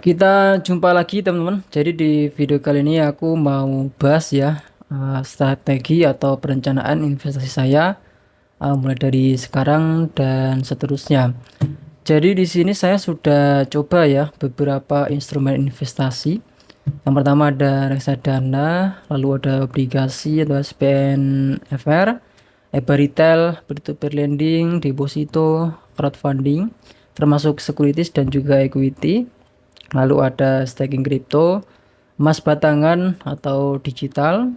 Kita jumpa lagi teman-teman. Jadi di video kali ini aku mau bahas ya strategi atau perencanaan investasi saya mulai dari sekarang dan seterusnya. Jadi di sini saya sudah coba ya beberapa instrumen investasi. Yang pertama ada reksadana, lalu ada obligasi atau SPNFR, EBA retail, peer-to-peer lending, deposito, crowdfunding, termasuk securities dan juga equity. Lalu ada staking kripto, emas batangan atau digital,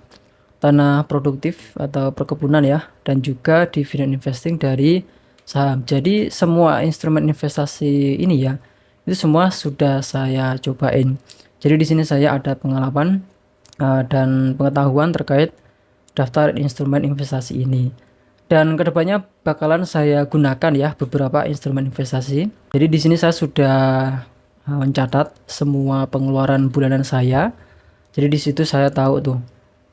tanah produktif atau perkebunan ya, dan juga dividend investing dari saham. Jadi semua instrumen investasi ini ya, itu semua sudah saya cobain. Jadi di sini saya ada pengalaman dan pengetahuan terkait daftar instrumen investasi ini. Dan kedepannya bakalan saya gunakan ya beberapa instrumen investasi. Jadi di sini saya sudah mencatat semua pengeluaran bulanan saya. Jadi di situ saya tahu tuh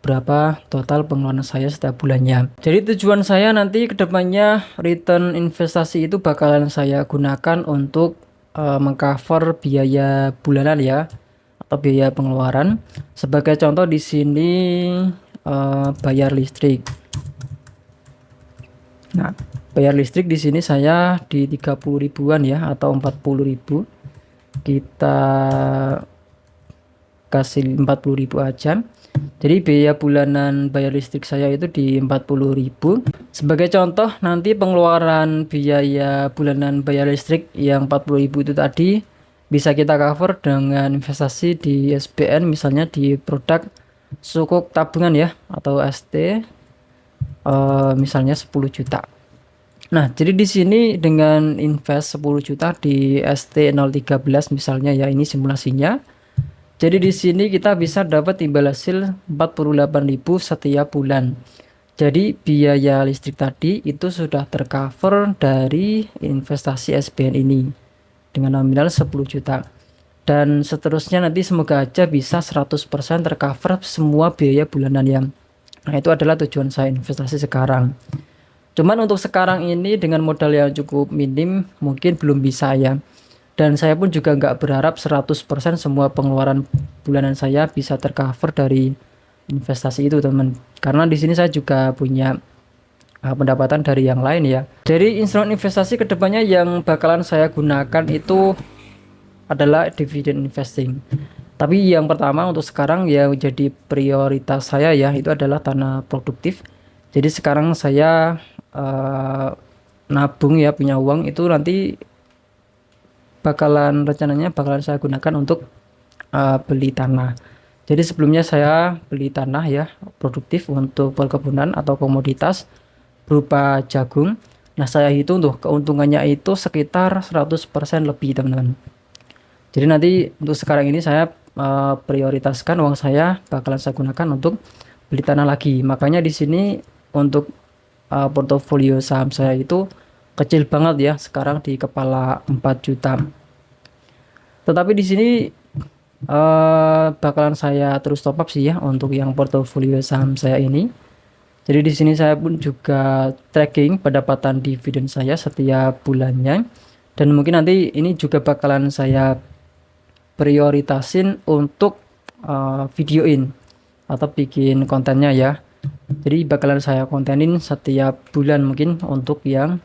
berapa total pengeluaran saya setiap bulannya. Jadi tujuan saya nanti kedepannya return investasi itu bakalan saya gunakan untuk mengcover biaya bulanan ya atau biaya pengeluaran. Sebagai contoh di sini bayar listrik. Nah, bayar listrik di sini saya di 30 ribuan ya atau 40.000. Kita kasih 40.000 aja. Jadi biaya bulanan bayar listrik saya itu di 40.000. Sebagai contoh nanti pengeluaran biaya bulanan bayar listrik yang 40.000 itu tadi bisa kita cover dengan investasi di SBN, misalnya di produk sukuk tabungan ya atau ST, misalnya 10 juta. Nah, jadi di sini dengan invest 10 juta di ST013 misalnya ya, ini simulasinya. Jadi di sini kita bisa dapat imbal hasil 48.000 setiap bulan. Jadi biaya listrik tadi itu sudah tercover dari investasi SBN ini dengan nominal 10 juta. Dan seterusnya nanti semoga aja bisa 100% tercover semua biaya bulanan yang. Nah, itu adalah tujuan saya investasi sekarang. Cuman untuk sekarang ini dengan modal yang cukup minim mungkin belum bisa ya. Dan saya pun juga nggak berharap 100% semua pengeluaran bulanan saya bisa tercover dari investasi itu teman. Karena di sini saya juga punya pendapatan dari yang lain ya. Jadi instrumen investasi kedepannya yang bakalan saya gunakan itu adalah dividend investing. Tapi yang pertama untuk sekarang ya jadi prioritas saya ya itu adalah tanah produktif. Jadi sekarang saya nabung ya, punya uang itu nanti rencananya bakalan saya gunakan untuk beli tanah. Jadi sebelumnya saya beli tanah ya produktif untuk perkebunan atau komoditas berupa jagung. Nah, saya hitung tuh keuntungannya itu sekitar 100% lebih teman-teman. Jadi nanti untuk sekarang ini saya prioritaskan uang saya bakalan saya gunakan untuk beli tanah lagi. Makanya di sini untuk portofolio saham saya itu kecil banget ya sekarang di kepala 4 juta. Tetapi di sini bakalan saya terus top up sih ya untuk yang portofolio saham saya ini. Jadi di sini saya pun juga tracking pendapatan dividen saya setiap bulannya, dan mungkin nanti ini juga bakalan saya prioritasin untuk videoin atau bikin kontennya ya. Jadi bakalan saya kontenin setiap bulan mungkin untuk yang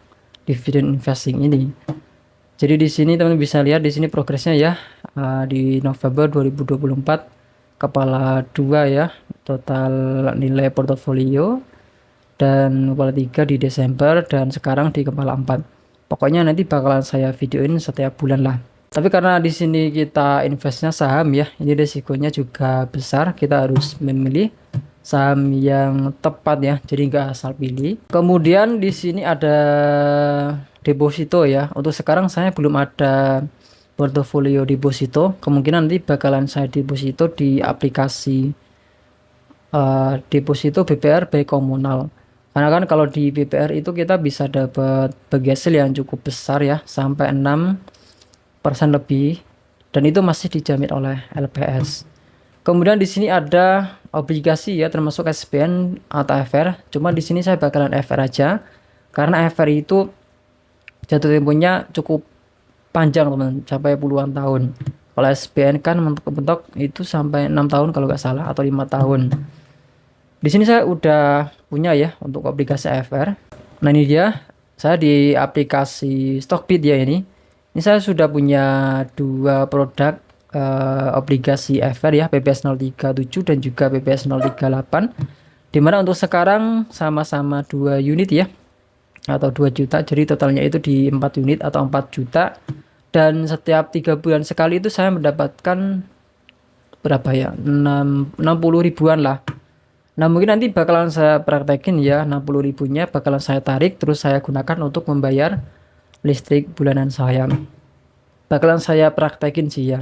dividend investing ini. Jadi di sini teman bisa lihat di sini progresnya ya. Di November 2024 kepala 2 ya total nilai portofolio, dan kepala 3 di Desember, dan sekarang di kepala 4. Pokoknya nanti bakalan saya videoin setiap bulan lah. Tapi karena di sini kita investnya saham ya, ini resikonya juga besar. Kita harus memilih saham yang tepat ya, jadi nggak asal pilih. Kemudian di sini ada deposito ya. Untuk sekarang saya belum ada portofolio deposito. Kemungkinan nanti bakalan saya deposito di aplikasi deposito BPR by komunal. Karena kan kalau di BPR itu kita bisa dapat bagi hasil yang cukup besar ya, sampai 6% lebih, dan itu masih dijamin oleh LPS. Kemudian di sini ada obligasi ya, termasuk SBN atau FR. Cuma di sini saya bakalan FR aja karena FR itu jatuh temponya cukup panjang teman, sampai puluhan tahun. Kalau SBN kan mentok-mentok itu sampai 6 tahun kalau nggak salah atau 5 tahun. Di sini saya udah punya ya untuk obligasi AFR. Nah ini dia, saya di aplikasi Stockbit ya ini. Ini saya sudah punya dua produk obligasi AFR ya, PPS 037 dan juga PPS 038. Dimana untuk sekarang sama-sama 2 unit ya, atau 2 juta. Jadi totalnya itu di 4 unit atau 4 juta. Dan setiap 3 bulan sekali itu saya mendapatkan berapa ya, 60 ribuan lah. Nah mungkin nanti bakalan saya praktekin ya, 60 ribunya bakalan saya tarik terus saya gunakan untuk membayar listrik bulanan saya. Bakalan saya praktekin sih ya.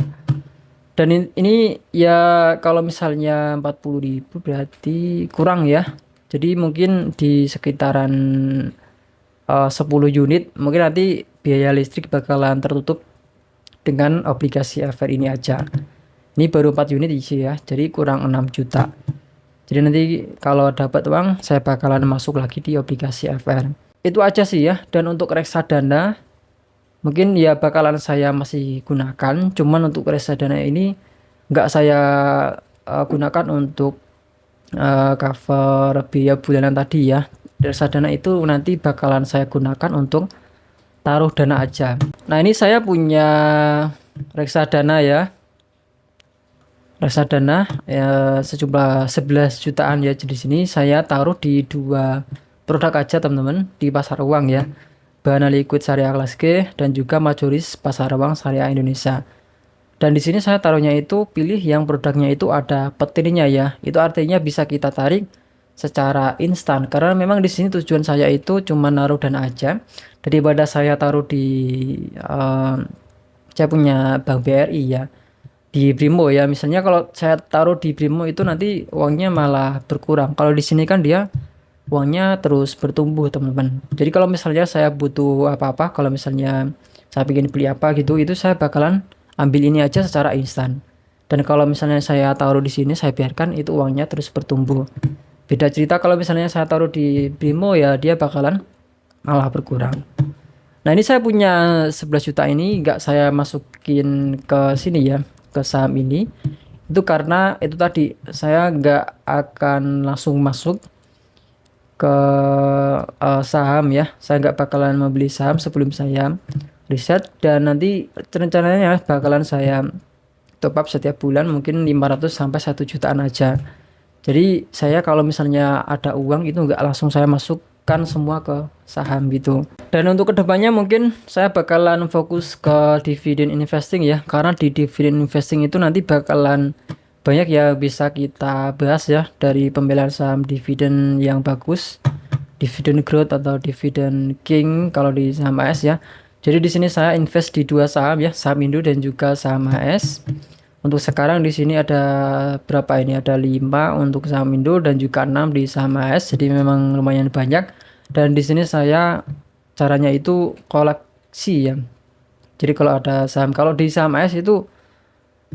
Dan ini ya kalau misalnya 40 ribu berarti kurang ya. Jadi mungkin di sekitaran 10 unit mungkin nanti biaya listrik bakalan tertutup dengan obligasi AFR ini aja. Ini baru 4 unit isi ya, jadi kurang 6 juta. Jadi nanti kalau dapat uang saya bakalan masuk lagi di obligasi AFR. Itu aja sih ya. Dan untuk reksadana mungkin ya bakalan saya masih gunakan. Cuman untuk reksadana ini nggak saya gunakan untuk cover biaya bulanan tadi ya. Reksadana itu nanti bakalan saya gunakan untuk taruh dana aja. Nah ini saya punya reksadana ya. Reksadana ya sejumlah 11 jutaan ya. Jadi sini saya taruh di dua produk aja teman-teman di pasar uang ya. Bana Liquid Syariah kelas G dan juga Majoris Pasar Uang Syariah Indonesia. Dan di sini saya taruhnya itu pilih yang produknya itu ada petirnya ya. Itu artinya bisa kita tarik secara instan karena memang di sini tujuan saya itu cuma naruh dana aja daripada saya taruh di saya punya Bank BRI ya, di Brimo ya. Misalnya kalau saya taruh di Brimo itu nanti uangnya malah berkurang. Kalau di sini kan dia uangnya terus bertumbuh teman-teman. Jadi kalau misalnya saya butuh apa-apa, kalau misalnya saya ingin beli apa gitu, itu saya bakalan ambil ini aja secara instan. Dan kalau misalnya saya taruh di sini, saya biarkan itu uangnya terus bertumbuh. Beda cerita kalau misalnya saya taruh di Brimo ya, dia bakalan malah berkurang. Nah ini saya punya 11 juta ini nggak saya masukin ke sini ya, ke saham ini. Itu karena itu tadi saya nggak akan langsung masuk ke saham ya. Saya nggak bakalan membeli saham sebelum saya riset. Dan nanti rencananya bakalan saya top up setiap bulan mungkin 500 sampai 1 jutaan aja. Jadi saya kalau misalnya ada uang itu nggak langsung saya masukkan semua ke saham gitu. Dan untuk kedepannya mungkin saya bakalan fokus ke dividen investing ya. Karena di dividen investing itu nanti bakalan banyak ya bisa kita bahas ya, dari pembelaan saham dividen yang bagus, dividen growth atau dividen king kalau di saham AS ya. Jadi di sini saya invest di dua saham ya, saham Indo dan juga saham AS. Untuk sekarang di sini ada berapa ini? Ada 5 untuk saham Indo dan juga 6 di saham AS. Jadi memang lumayan banyak. Dan di sini saya caranya itu koleksi ya. Jadi kalau ada saham, kalau di saham AS itu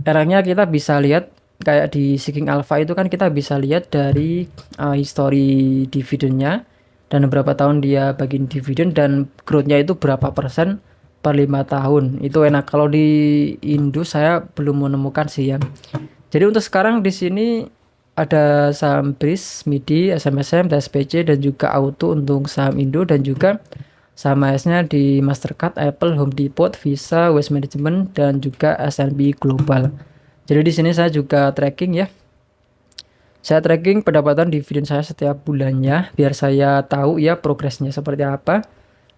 enaknya kita bisa lihat kayak di Seeking Alpha itu kan kita bisa lihat dari history dividennya dan berapa tahun dia bagiin dividen dan growth-nya itu berapa persen per 5 tahun. Itu enak. Kalau di Indo saya belum menemukan sih ya. Jadi untuk sekarang di sini ada saham BRIS, MIDI, SMSM, TSPC dan juga Auto untuk saham Indo dan juga saham AS-nya di Mastercard, Apple, Home Depot, Visa, Waste Management dan juga S&P Global. Jadi di sini saya juga tracking ya. Saya tracking pendapatan dividen saya setiap bulannya biar saya tahu ya progresnya seperti apa.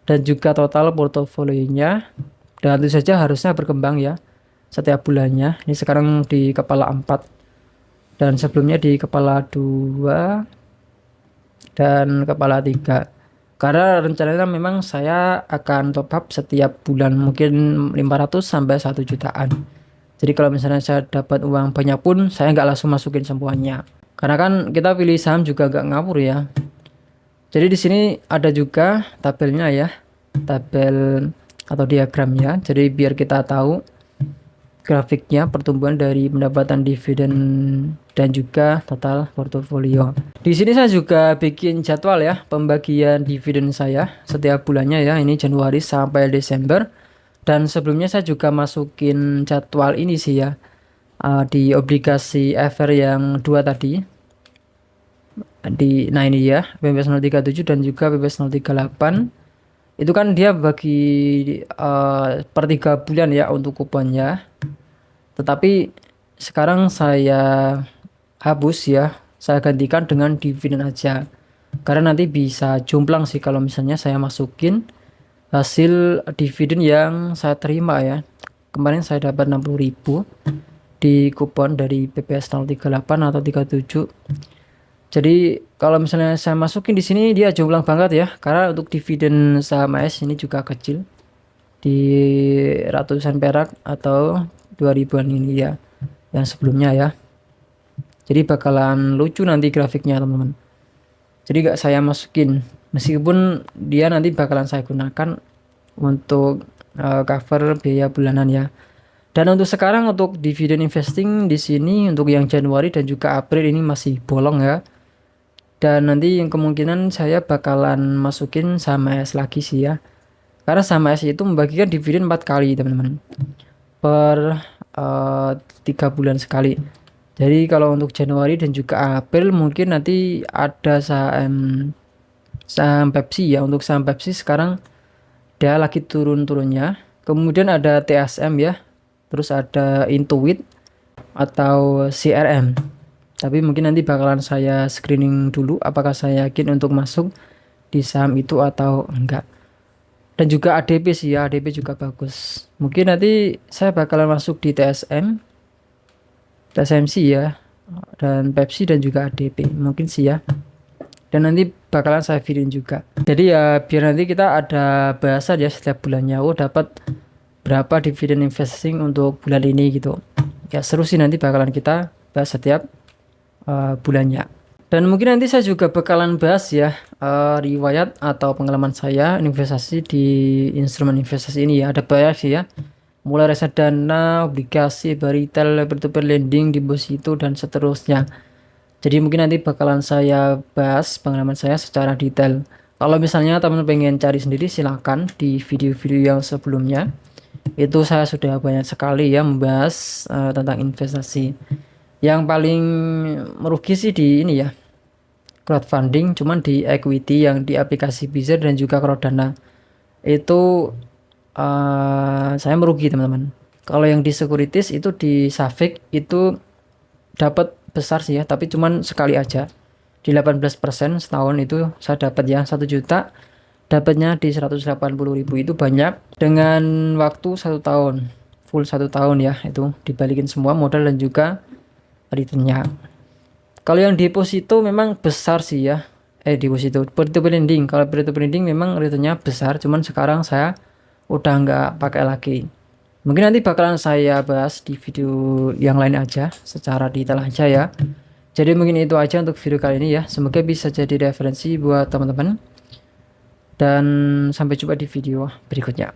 Dan juga total portofolionya, dan tentu saja harusnya berkembang ya setiap bulannya. Ini sekarang di kepala 4 dan sebelumnya di kepala 2 dan kepala 3. Karena rencananya memang saya akan top up setiap bulan mungkin 500 sampai 1 jutaan. Jadi kalau misalnya saya dapat uang banyak pun saya nggak langsung masukin semuanya. Karena kan kita pilih saham juga nggak ngawur ya. Jadi di sini ada juga tabelnya ya, tabel atau diagramnya. Jadi biar kita tahu grafiknya pertumbuhan dari pendapatan dividen dan juga total portofolio. Di sini saya juga bikin jadwal ya pembagian dividen saya setiap bulannya ya. Ini Januari sampai Desember. Dan sebelumnya saya juga masukin jadwal ini sih ya, di obligasi EVER yang dua tadi. Nah ini ya, BPS 037 dan juga BPS 038. Itu kan dia bagi per 3 bulan ya untuk kuponnya. Tetapi sekarang saya hapus ya, saya gantikan dengan dividen aja. Karena nanti bisa jomplang sih kalau misalnya saya masukin hasil dividen yang saya terima ya. Kemarin saya dapat 60.000 di kupon dari BPS 038 atau 37. Jadi kalau misalnya saya masukin di sini dia jomplang banget ya, karena untuk dividen saham AS ini juga kecil di ratusan perak atau 2000-an ini ya, yang sebelumnya ya. Jadi bakalan lucu nanti grafiknya teman-teman. Jadi gak saya masukin, meskipun dia nanti bakalan saya gunakan untuk cover biaya bulanan ya. Dan untuk sekarang untuk dividen investing di sini untuk yang Januari dan juga April ini masih bolong ya. Dan nanti yang kemungkinan saya bakalan masukin saham AS lagi sih ya. Karena saham AS itu membagikan dividen 4 kali teman-teman. Per 3 bulan sekali. Jadi kalau untuk Januari dan juga April mungkin nanti ada saham Pepsi ya. Untuk saham Pepsi sekarang dia lagi turun-turunnya. Kemudian ada TSM ya. Terus ada Intuit atau CRM. Tapi mungkin nanti bakalan saya screening dulu apakah saya yakin untuk masuk di saham itu atau enggak. Dan juga ADP sih ya, ADP juga bagus. Mungkin nanti saya bakalan masuk di TSMC ya, dan Pepsi dan juga ADP mungkin sih ya. Dan nanti bakalan saya videoin juga. Jadi ya biar nanti kita ada bahasan ya setiap bulannya. Oh dapat berapa dividen investing untuk bulan ini gitu. Ya seru sih, nanti bakalan kita bahas setiap bulannya. Dan mungkin nanti saya juga bakalan bahas ya riwayat atau pengalaman saya investasi di instrumen investasi ini ya. Ada banyak sih ya, mulai reksadana, obligasi, retail, peer-to-peer lending, deposito dan seterusnya. Jadi mungkin nanti bakalan saya bahas pengalaman saya secara detail. Kalau misalnya teman-teman pengen cari sendiri silahkan di video-video yang sebelumnya. Itu saya sudah banyak sekali ya membahas tentang investasi. Yang paling merugi sih di ini ya, crowdfunding, cuman di equity yang di aplikasi Bizzer dan juga Crodana itu saya merugi teman-teman. Kalau yang di securities itu di Savik itu dapat besar sih ya, tapi cuman sekali aja di 18% setahun itu saya dapat ya 1 juta, dapatnya di 180.000 itu banyak. Dengan waktu 1 tahun, full 1 tahun ya, itu dibalikin semua modal dan juga returnnya. Kalau yang deposito memang besar sih ya, deposito peer-to-peer lending. Kalau peer-to-peer lending memang returnnya besar, cuman sekarang saya udah nggak pakai lagi. Mungkin nanti bakalan saya bahas di video yang lain aja secara detail aja ya. Jadi mungkin itu aja untuk video kali ini ya, semoga bisa jadi referensi buat teman-teman, dan sampai jumpa di video berikutnya.